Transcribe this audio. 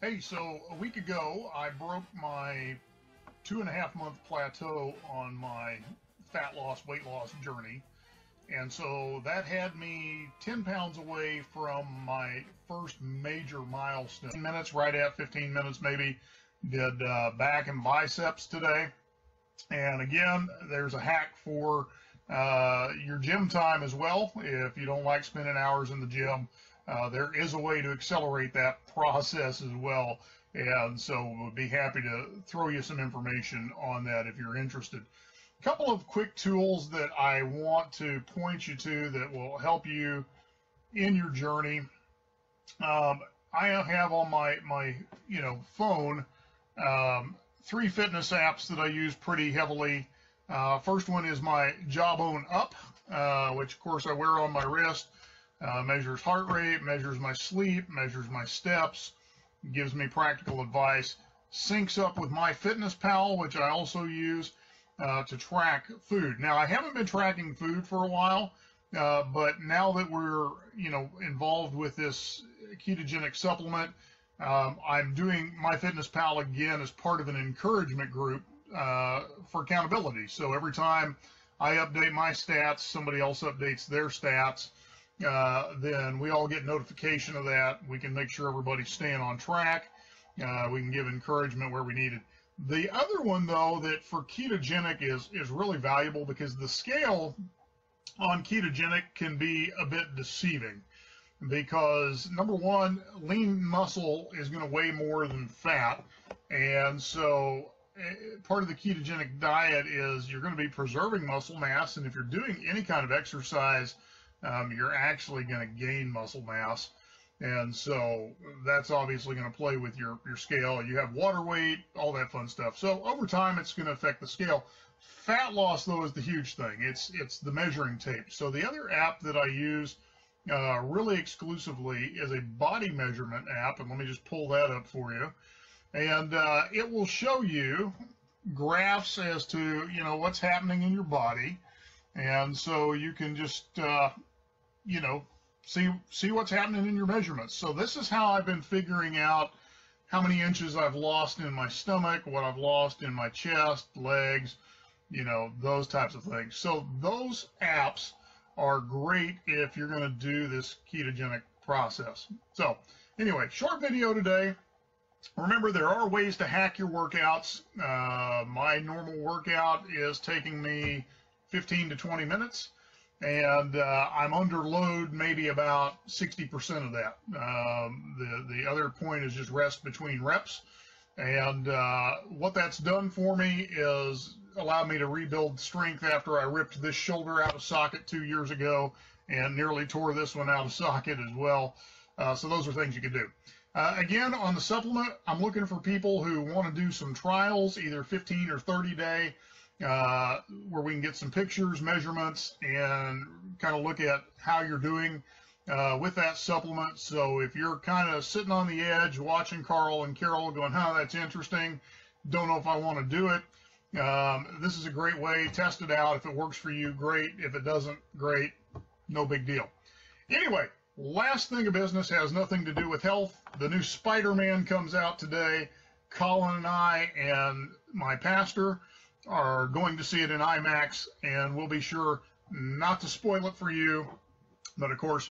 Hey, so a week ago, I broke my 2.5 month plateau on my fat loss, weight loss journey. And so that had me 10 pounds away from my first major milestone. 15 minutes, right at 15 minutes maybe. Did back and biceps today. And again, there's a hack for your gym time as well. If you don't like spending hours in the gym, there is a way to accelerate that process as well. And so we'll be happy to throw you some information on that if you're interested. A couple of quick tools that I want to point you to that will help you in your journey. I have on my phone 3 fitness apps that I use pretty heavily. First one is my Jawbone Up, which of course I wear on my wrist. Measures heart rate, measures my sleep, measures my steps, gives me practical advice. Syncs up with MyFitnessPal, which I also use to track food. Now, I haven't been tracking food for a while, but now that we're involved with this ketogenic supplement, I'm doing MyFitnessPal again as part of an encouragement group for accountability. So every time I update my stats, somebody else updates their stats. Then we all get notification of that. We can make sure everybody's staying on track. We can give encouragement where we need it. The other one, though, that for ketogenic is really valuable because the scale on ketogenic can be a bit deceiving because, number one, lean muscle is going to weigh more than fat. And so part of the ketogenic diet is you're going to be preserving muscle mass. And if you're doing any kind of exercise, you're actually going to gain muscle mass. And so that's obviously going to play with your scale. You have water weight, all that fun stuff. So over time, it's going to affect the scale. Fat loss, though, is the huge thing. It's the measuring tape. So the other app that I use really exclusively is a body measurement app. And let me just pull that up for you. And it will show you graphs as to, what's happening in your body. And so you can just see what's happening in your measurements. So this is how I've been figuring out how many inches I've lost in my stomach, what I've lost in my chest, legs, those types of things. So those apps are great if you're going to do this ketogenic process. So anyway, short video today. Remember, there are ways to hack your workouts. My normal workout is taking me 15 to 20 minutes. And I'm under load maybe about 60% of that. The other point is just rest between reps. And what that's done for me is allowed me to rebuild strength after I ripped this shoulder out of socket 2 years ago and nearly tore this one out of socket as well. So those are things you can do. Again, on the supplement, I'm looking for people who want to do some trials, either 15 or 30 day. Where we can get some pictures, measurements, and kind of look at how you're doing with that supplement. So if you're kind of sitting on the edge watching Carl and Carol going, that's interesting, don't know if I want to do it, this is a great way. Test it out. If it works for you, great. If it doesn't, great. No big deal. Anyway, last thing of business has nothing to do with health. The new Spider-Man comes out today. Colin and I and my pastor are going to see it in IMAX, and we'll be sure not to spoil it for you. But of course,